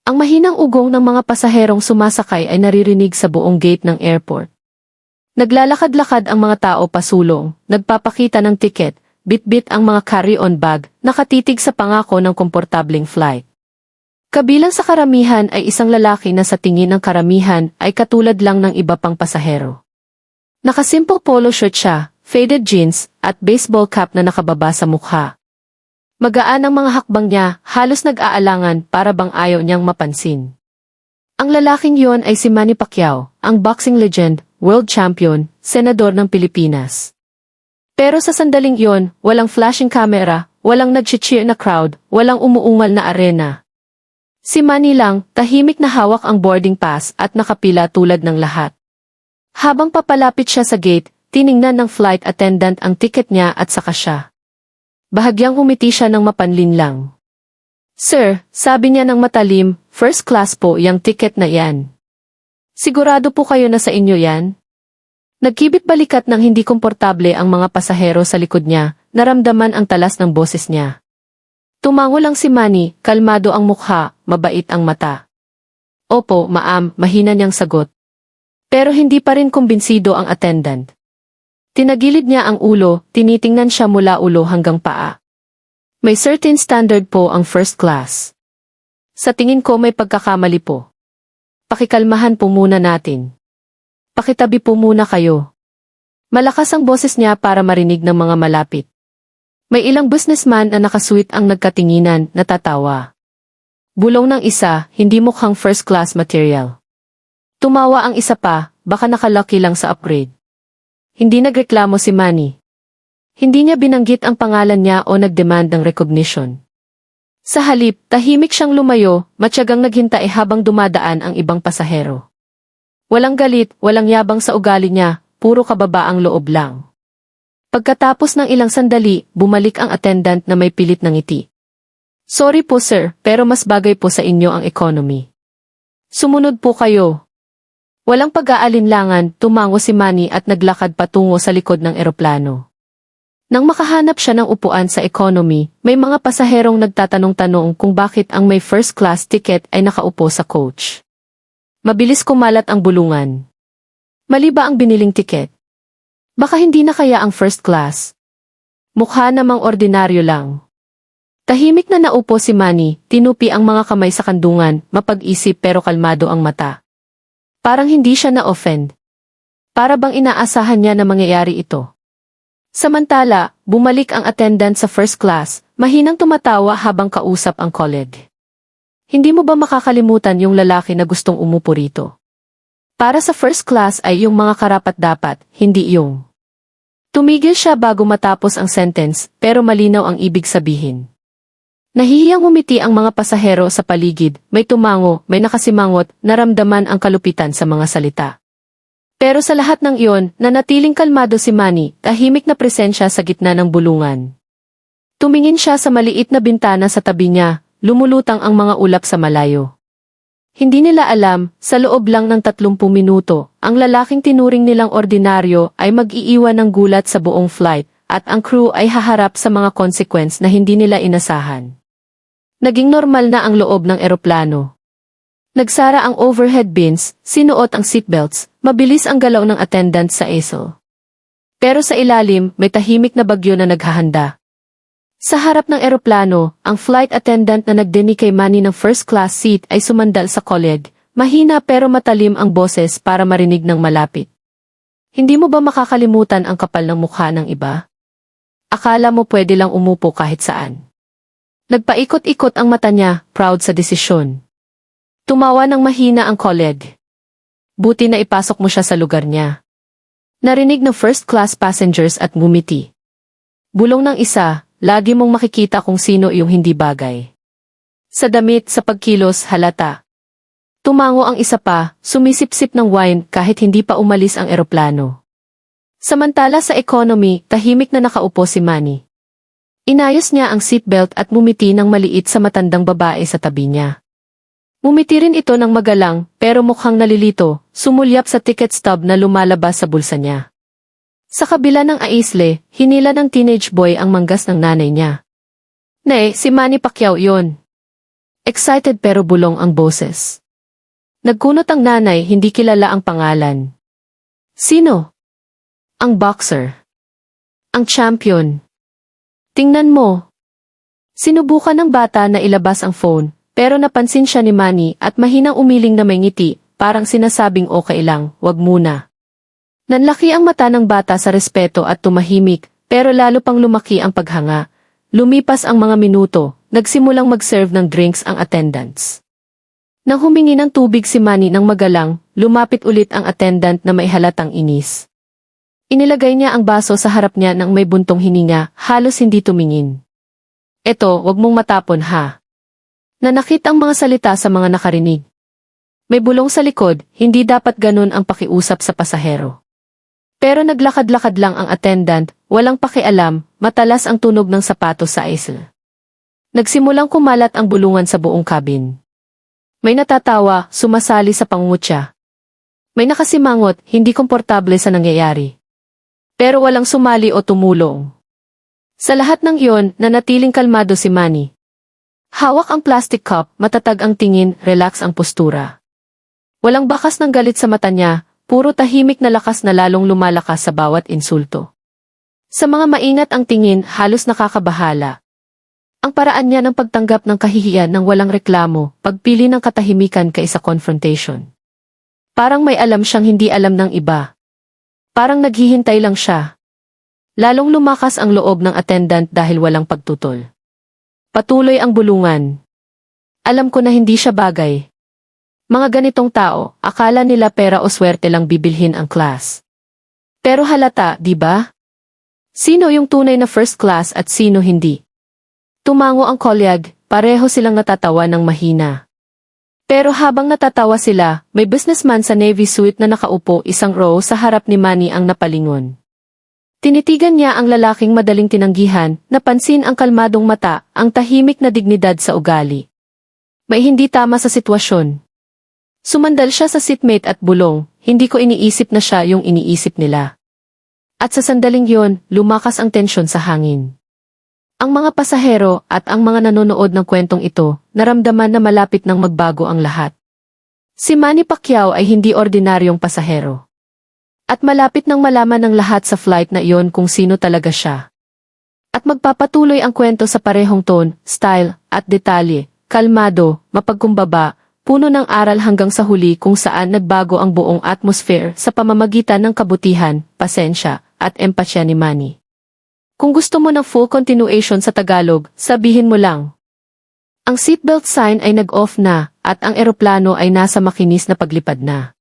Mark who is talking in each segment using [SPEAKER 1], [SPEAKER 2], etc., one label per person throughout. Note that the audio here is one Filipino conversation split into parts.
[SPEAKER 1] Ang mahinang ugong ng mga pasaherong sumasakay ay naririnig sa buong gate ng airport. Naglalakad-lakad ang mga tao pasulong, nagpapakita ng tiket, bit-bit ang mga carry-on bag, nakatitig sa pangako ng komportableng flight. Kabilang sa karamihan ay isang lalaki na sa tingin ng karamihan ay katulad lang ng iba pang pasahero. Nakasimple polo shirt siya, faded jeans, at baseball cap na nakababa sa mukha. Magaan ang mga hakbang niya, halos nag-aalangan para bang ayaw niyang mapansin. Ang lalaking yon ay si Manny Pacquiao, ang boxing legend, world champion, senador ng Pilipinas. Pero sa sandaling yon, walang flashing camera, walang nag-cheer na crowd, walang umuungal na arena. Si Manny lang, tahimik na hawak ang boarding pass at nakapila tulad ng lahat. Habang papalapit siya sa gate, tiningnan ng flight attendant ang ticket niya at saka siya. Bahagyang humiti siya ng mapanlin lang. Sir, sabi niya ng matalim, first class po yang ticket na yan. Sigurado po kayo na sa inyo yan? Nagkibit balikat ng hindi komportable ang mga pasahero sa likod niya, naramdaman ang talas ng boses niya. Tumango lang si Manny, kalmado ang mukha, mabait ang mata. Opo, ma'am, mahina niyang sagot. Pero hindi pa rin kumbinsido ang attendant. Tinagilid niya ang ulo, tinitingnan siya mula ulo hanggang paa. May certain standard po ang first class. Sa tingin ko may pagkakamali po. Pakikalmahan po muna natin. Pakitabi po muna kayo. Malakas ang boses niya para marinig ng mga malapit. May ilang businessman na nakasuit ang nagkatinginan, natatawa. Bulong ng isa, hindi mukhang first class material. Tumawa ang isa pa, baka nakalaki lang sa upgrade. Hindi nagreklamo si Manny. Hindi niya binanggit ang pangalan niya o nagdemand ng recognition. Sa halip, tahimik siyang lumayo, matyagang naghintay habang dumadaan ang ibang pasahero. Walang galit, walang yabang sa ugali niya, puro kababaang loob lang. Pagkatapos ng ilang sandali, bumalik ang attendant na may pilit ng ngiti. Sorry po sir, pero mas bagay po sa inyo ang economy. Sumunod po kayo. Walang pag-aalinlangan, tumango si Manny at naglakad patungo sa likod ng eroplano. Nang makahanap siya ng upuan sa economy, may mga pasaherong nagtatanong-tanong kung bakit ang may first class ticket ay nakaupo sa coach. Mabilis kumalat ang bulungan. Mali ba ang biniling tiket? Baka hindi na kaya ang first class? Mukha namang ordinaryo lang. Tahimik na naupo si Manny, tinupi ang mga kamay sa kandungan, mapag-isip pero kalmado ang mata. Parang hindi siya na-offend. Para bang inaasahan niya na mangyayari ito. Samantala, bumalik ang attendant sa first class, mahinang tumatawa habang kausap ang colleague. Hindi mo ba makakalimutan yung lalaki na gustong umupo rito? Para sa first class ay yung mga karapat-dapat, hindi yung. Tumigil siya bago matapos ang sentence, pero malinaw ang ibig sabihin. Nahihiyang humiti ang mga pasahero sa paligid, may tumango, may nakasimangot, naramdaman ang kalupitan sa mga salita. Pero sa lahat ng iyon, nanatiling kalmado si Manny, tahimik na presensya sa gitna ng bulungan. Tumingin siya sa maliit na bintana sa tabi niya, lumulutang ang mga ulap sa malayo. Hindi nila alam, sa loob lang ng 30 minuto, ang lalaking tinuring nilang ordinaryo ay mag-iiwan ng gulat sa buong flight, at ang crew ay haharap sa mga consequence na hindi nila inasahan. Naging normal na ang loob ng eroplano. Nagsara ang overhead bins, sinuot ang seatbelts, mabilis ang galaw ng attendant sa easel. Pero sa ilalim, may tahimik na bagyo na naghahanda. Sa harap ng eroplano, ang flight attendant na nagdeni kay Manny ng first class seat ay sumandal sa colleague, mahina pero matalim ang boses para marinig ng malapit. Hindi mo ba makakalimutan ang kapal ng mukha ng iba? Akala mo pwede lang umupo kahit saan. Nagpaikot-ikot ang mata niya, proud sa desisyon. Tumawa ng mahina ang colleague. Buti na ipasok mo siya sa lugar niya. Narinig ng first class passengers at ngumiti. Bulong ng isa, lagi mong makikita kung sino yung hindi bagay. Sa damit, sa pagkilos, halata. Tumango ang isa pa, sumisip-sip ng wine kahit hindi pa umalis ang eroplano. Samantala sa economy, tahimik na nakaupo si Manny. Inayos niya ang seatbelt at ngumiti ng maliit sa matandang babae sa tabi niya. Ngumiti rin ito ng magalang, pero mukhang nalilito, sumulyap sa ticket stub na lumalabas sa bulsa niya. Sa kabila ng aisle, hinila ng teenage boy ang manggas ng nanay niya. Si Manny Pacquiao yon. Excited pero bulong ang boses. Nagkunot ang nanay, hindi kilala ang pangalan. Sino? Ang boxer. Ang champion. Tingnan mo. Sinubukan ng bata na ilabas ang phone, pero napansin siya ni Manny at mahinang umiling na may ngiti, parang sinasabing okay lang, wag muna. Nanlaki ang mata ng bata sa respeto at tumahimik, pero lalo pang lumaki ang paghanga. Lumipas ang mga minuto, nagsimulang mag-serve ng drinks ang attendants. Nang humingi ng tubig si Manny ng magalang, lumapit ulit ang attendant na may halatang inis. Inilagay niya ang baso sa harap niya nang may buntong hininga, halos hindi tumingin. Eto, wag mong matapon ha. Nanakit ang mga salita sa mga nakarinig. May bulong sa likod, hindi dapat ganun ang pakiusap sa pasahero. Pero naglakad-lakad lang ang attendant, walang pakialam, matalas ang tunog ng sapatos sa aisle. Nagsimulang kumalat ang bulungan sa buong cabin. May natatawa, sumasali sa pangungutya. May nakasimangot, hindi komportable sa nangyayari. Pero walang sumali o tumulong. Sa lahat ng iyon, nanatiling kalmado si Manny. Hawak ang plastic cup, matatag ang tingin, relax ang postura. Walang bakas ng galit sa mata niya, puro tahimik na lakas na lalong lumalakas sa bawat insulto. Sa mga maingat ang tingin, halos nakakabahala. Ang paraan niya ng pagtanggap ng kahihiyan ng walang reklamo, pagpili ng katahimikan kaysa confrontation. Parang may alam siyang hindi alam ng iba. Parang naghihintay lang siya. Lalong lumakas ang loob ng attendant dahil walang pagtutol. Patuloy ang bulungan. Alam ko na hindi siya bagay. Mga ganitong tao, akala nila pera o swerte lang bibilhin ang class. Pero halata, di ba? Sino yung tunay na first class at sino hindi? Tumango ang kolyag, pareho silang natatawa ng mahina. Pero habang natatawa sila, may businessman sa navy suit na nakaupo isang row sa harap ni Manny ang napalingon. Tinitigan niya ang lalaking madaling tinanggihan, napansin ang kalmadong mata, ang tahimik na dignidad sa ugali. May hindi tama sa sitwasyon. Sumandal siya sa seatmate at bulong, hindi ko iniisip na siya yung iniisip nila. At sa sandaling yon, lumakas ang tensyon sa hangin. Ang mga pasahero at ang mga nanonood ng kwentong ito, naramdaman na malapit nang magbago ang lahat. Si Manny Pacquiao ay hindi ordinaryong pasahero. At malapit nang malaman ng lahat sa flight na iyon kung sino talaga siya. At magpapatuloy ang kwento sa parehong tone, style, at detalye, kalmado, mapagkumbaba, puno ng aral hanggang sa huli kung saan nagbago ang buong atmosphere sa pamamagitan ng kabutihan, pasensya, at empatya ni Manny. Kung gusto mo ng full continuation sa Tagalog, sabihin mo lang. Ang seatbelt sign ay nag-off na, at ang eroplano ay nasa makinis na paglipad na.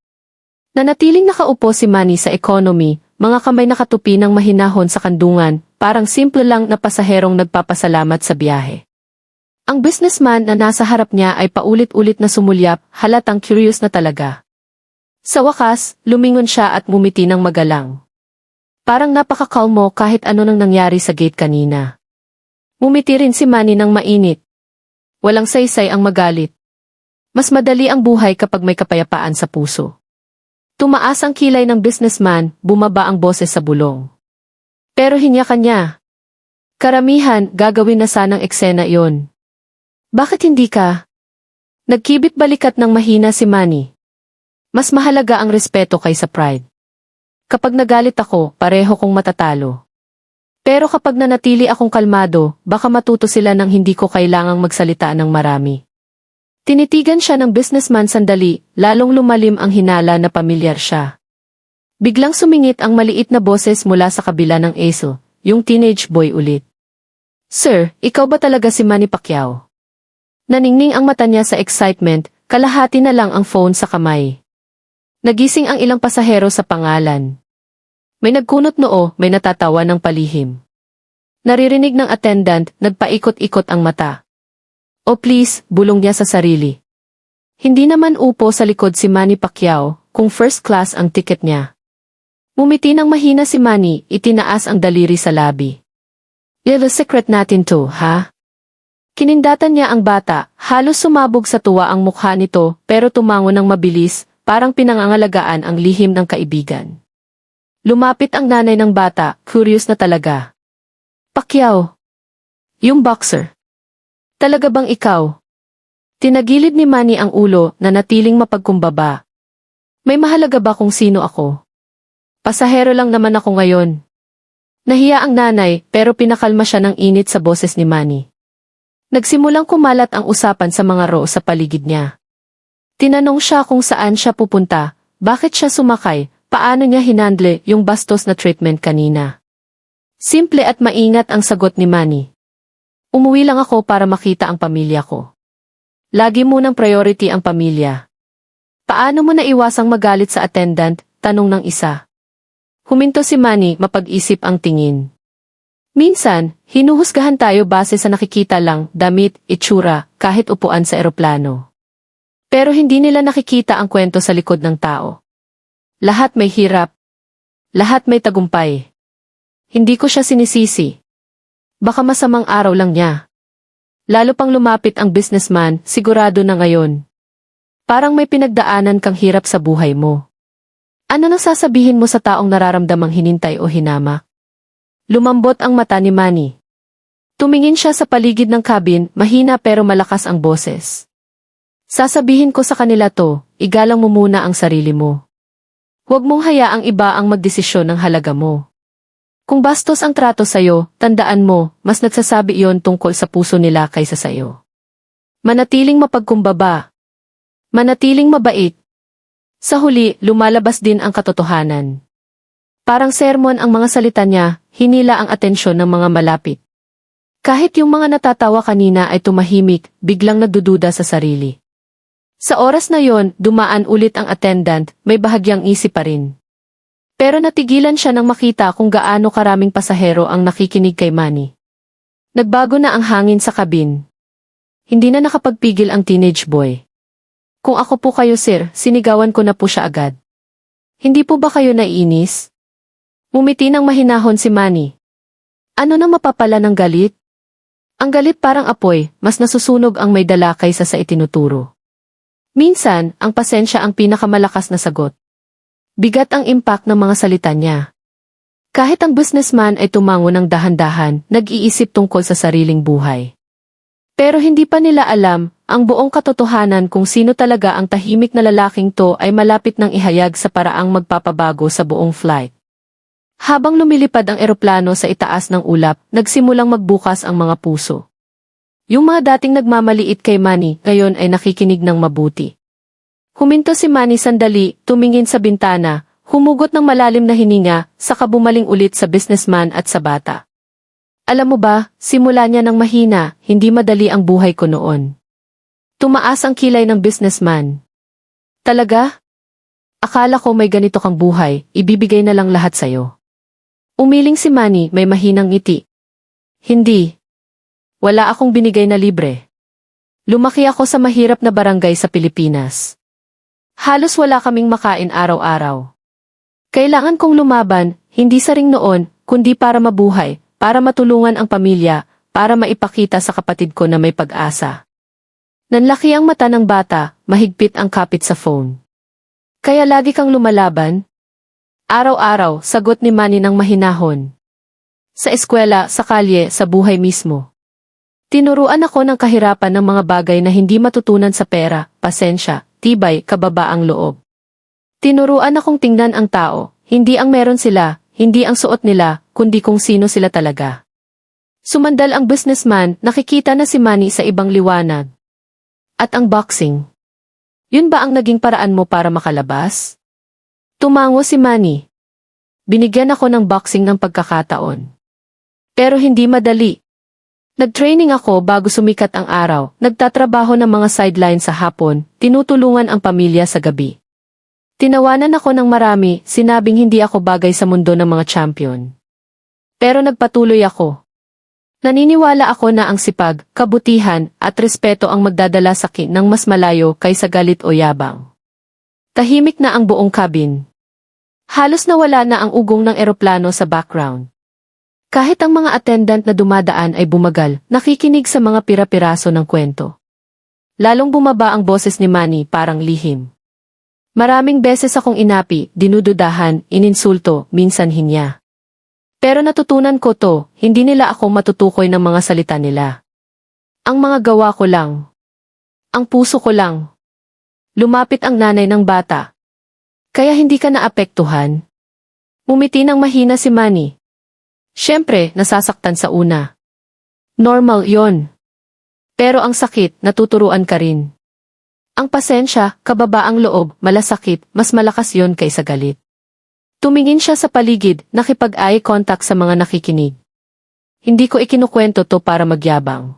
[SPEAKER 1] Nanatiling nakaupo si Manny sa economy, mga kamay nakatupi ng mahinahon sa kandungan, parang simple lang na pasaherong nagpapasalamat sa biyahe. Ang businessman na nasa harap niya ay paulit-ulit na sumulyap, halatang curious na talaga. Sa wakas, lumingon siya at ngumiti ng magalang. Parang napakakalmo kahit ano nang nangyari sa gate kanina. Ngumiti rin si Manny ng mainit. Walang saysay ang magalit. Mas madali ang buhay kapag may kapayapaan sa puso. Tumaas ang kilay ng businessman, bumaba ang boses sa bulong. Pero hinyakan niya. Karamihan, gagawin na sanang eksena iyon. Bakit hindi ka? Nagkibit balikat ng mahina si Manny. Mas mahalaga ang respeto kaysa pride. Kapag nagalit ako, pareho kong matatalo. Pero kapag nanatili akong kalmado, baka matuto sila nang hindi ko kailangang magsalita ng marami. Tinitigan siya ng businessman sandali, lalong lumalim ang hinala na pamilyar siya. Biglang sumingit ang maliit na boses mula sa kabila ng aisle, yung teenage boy ulit. Sir, ikaw ba talaga si Manny Pacquiao? Naningning ang mata niya sa excitement, kalahati na lang ang phone sa kamay. Nagising ang ilang pasahero sa pangalan. May nagkunot noo, may natatawa ng palihim. Naririnig ng attendant, nagpaikot-ikot ang mata. Oh please, bulong niya sa sarili. Hindi naman upo sa likod si Manny Pacquiao, kung first class ang ticket niya. Mumiti ng mahina si Manny, itinaas ang daliri sa labi. Little secret natin to, ha? Kinindatan niya ang bata, halos sumabog sa tuwa ang mukha nito, pero tumango ng mabilis, parang pinangangalagaan ang lihim ng kaibigan. Lumapit ang nanay ng bata, curious na talaga. Pacquiao. Yung boxer. Talaga bang ikaw? Tinagilid ni Manny ang ulo na natiling mapagkumbaba. May mahalaga ba kung sino ako? Pasahero lang naman ako ngayon. Nahiya ang nanay pero pinakalma siya ng init sa boses ni Manny. Nagsimulang kumalat ang usapan sa mga sa paligid niya. Tinanong siya kung saan siya pupunta, bakit siya sumakay, paano niya hinandle yung bastos na treatment kanina. Simple at maingat ang sagot ni Manny. Umuwi lang ako para makita ang pamilya ko. Lagi munang priority ang pamilya. Paano mo naiwasang magalit sa attendant? Tanong ng isa. Huminto si Manny, mapag-isip ang tingin. Minsan, hinuhusgahan tayo base sa nakikita lang, damit, itsura, kahit upuan sa eroplano. Pero hindi nila nakikita ang kwento sa likod ng tao. Lahat may hirap. Lahat may tagumpay. Hindi ko siya sinisisi. Baka masamang araw lang niya. Lalo pang lumapit ang businessman, sigurado na ngayon. Parang may pinagdaanan kang hirap sa buhay mo. Ano nang sasabihin mo sa taong nararamdamang hinintay o hinama? Lumambot ang mata ni Manny. Tumingin siya sa paligid ng cabin, mahina pero malakas ang boses. Sasabihin ko sa kanila to, igalang mo muna ang sarili mo. Huwag mong hayaang iba ang magdesisyon ng halaga mo. Kung bastos ang trato sa'yo, tandaan mo, mas nagsasabi iyon tungkol sa puso nila kaysa sa'yo. Manatiling mapagkumbaba. Manatiling mabait. Sa huli, lumalabas din ang katotohanan. Parang sermon ang mga salita niya, hinila ang atensyon ng mga malapit. Kahit yung mga natatawa kanina ay tumahimik, biglang nagdududa sa sarili. Sa oras na yon, dumaan ulit ang attendant, may bahagyang isip pa rin. Pero natigilan siya nang makita kung gaano karaming pasahero ang nakikinig kay Manny. Nagbago na ang hangin sa kabin. Hindi na nakapagpigil ang teenage boy. Kung ako po kayo sir, sinigawan ko na po siya agad. Hindi po ba kayo naiinis? Ngumiti ng mahinahon si Manny. Ano nang mapapala ng galit? Ang galit parang apoy, mas nasusunog ang may dala kaysa sa itinuturo. Minsan, ang pasensya ang pinakamalakas na sagot. Bigat ang impact ng mga salita niya. Kahit ang businessman ay tumango ng dahan-dahan, nag-iisip tungkol sa sariling buhay. Pero hindi pa nila alam, ang buong katotohanan kung sino talaga ang tahimik na lalaking to ay malapit nang ihayag sa paraang magpapabago sa buong flight. Habang lumilipad ang eroplano sa itaas ng ulap, nagsimulang magbukas ang mga puso. Yung mga dating nagmamaliit kay Manny, ngayon ay nakikinig ng mabuti. Huminto si Manny sandali, tumingin sa bintana, humugot ng malalim na hininga, saka bumaling ulit sa businessman at sa bata. Alam mo ba, simula niya ng mahina, hindi madali ang buhay ko noon. Tumaas ang kilay ng businessman. Talaga? Akala ko may ganito kang buhay, ibibigay na lang lahat sa'yo. Umiling si Manny, may mahinang ngiti. Hindi. Wala akong binigay na libre. Lumaki ako sa mahirap na barangay sa Pilipinas. Halos wala kaming makain araw-araw. Kailangan kong lumaban, hindi sa ring noon, kundi para mabuhay, para matulungan ang pamilya, para maipakita sa kapatid ko na may pag-asa. Nanlaki ang mata ng bata, mahigpit ang kapit sa phone. Kaya lagi kang lumalaban? Araw-araw, sagot ni Manny ng mahinahon. Sa eskwela, sa kalye, sa buhay mismo. Tinuruan ako ng kahirapan ng mga bagay na hindi matutunan sa pera, pasensya, tibay, kababaang loob. Tinuruan akong tingnan ang tao, hindi ang meron sila, hindi ang suot nila, kundi kung sino sila talaga. Sumandal ang businessman, nakikita na si Manny sa ibang liwanag. At ang boxing. Yun ba ang naging paraan mo para makalabas? Tumango si Manny. Binigyan ako ng boxing ng pagkakataon. Pero hindi madali. Nag-training ako bago sumikat ang araw, nagtatrabaho ng mga sideline sa hapon, tinutulungan ang pamilya sa gabi. Tinawanan ako ng marami, sinabing hindi ako bagay sa mundo ng mga champion. Pero nagpatuloy ako. Naniniwala ako na ang sipag, kabutihan, at respeto ang magdadala sa akin ng mas malayo kaysa galit o yabang. Tahimik na ang buong cabin. Halos nawala na ang ugong ng eroplano sa background. Kahit ang mga attendant na dumadaan ay bumagal, nakikinig sa mga pira-piraso ng kwento. Lalong bumaba ang boses ni Manny, parang lihim. Maraming beses akong inapi, dinududahan, ininsulto, minsan hinya. Pero natutunan ko to, hindi nila ako matutukoy ng mga salita nila. Ang mga gawa ko lang. Ang puso ko lang. Lumapit ang nanay ng bata. Kaya hindi ka naapektuhan? Umiti ng mahina si Manny. Siyempre, nasasaktan sa una. Normal yon. Pero ang sakit, natuturuan ka rin. Ang pasensya, kababaang loob, malasakit, mas malakas yon kaysa galit. Tumingin siya sa paligid, nakipag-eye contact sa mga nakikinig. Hindi ko ikinukwento to para magyabang.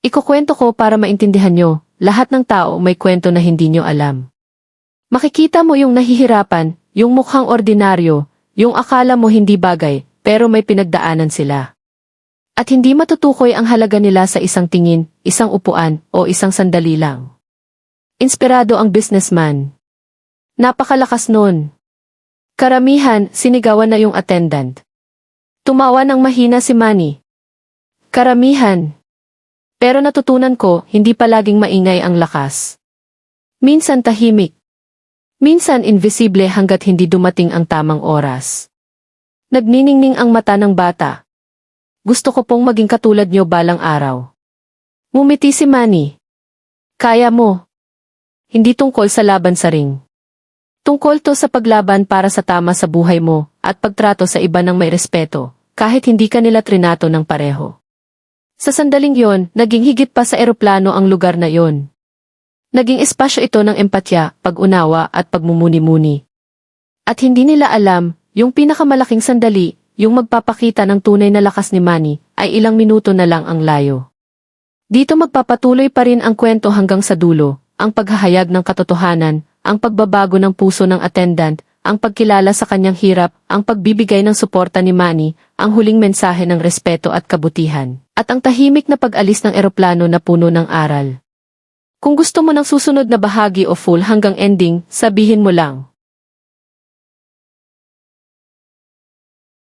[SPEAKER 1] Ikukwento ko para maintindihan nyo, lahat ng tao may kwento na hindi nyo alam. Makikita mo yung nahihirapan, yung mukhang ordinaryo, yung akala mo hindi bagay, pero may pinagdaanan sila. At hindi matutukoy ang halaga nila sa isang tingin, isang upuan, o isang sandali lang. Inspirado ang businessman. Napakalakas nun. Karamihan, sinigawan na yung attendant. Tumawa ng mahina si Manny. Karamihan. Pero natutunan ko, hindi palaging maingay ang lakas. Minsan tahimik. Minsan invisible hanggat hindi dumating ang tamang oras. Nagniningning ang mata ng bata. Gusto ko pong maging katulad nyo balang araw. Ngumiti si Manny. Kaya mo. Hindi tungkol sa laban sa ring. Tungkol to sa paglaban para sa tama sa buhay mo at pagtrato sa iba ng may respeto, kahit hindi ka nila trinato ng pareho. Sa sandaling yon, naging higit pa sa eroplano ang lugar na yon. Naging espasyo ito ng empatya, pag-unawa at pagmumuni-muni. At hindi nila alam, yung pinakamalaking sandali, yung magpapakita ng tunay na lakas ni Manny, ay ilang minuto na lang ang layo. Dito magpapatuloy pa rin ang kwento hanggang sa dulo, ang paghahayag ng katotohanan, ang pagbabago ng puso ng attendant, ang pagkilala sa kanyang hirap, ang pagbibigay ng suporta ni Manny, ang huling mensahe ng respeto at kabutihan, at ang tahimik na pag-alis ng eroplano na puno ng aral. Kung gusto mo ng susunod na bahagi o full hanggang ending, sabihin mo lang.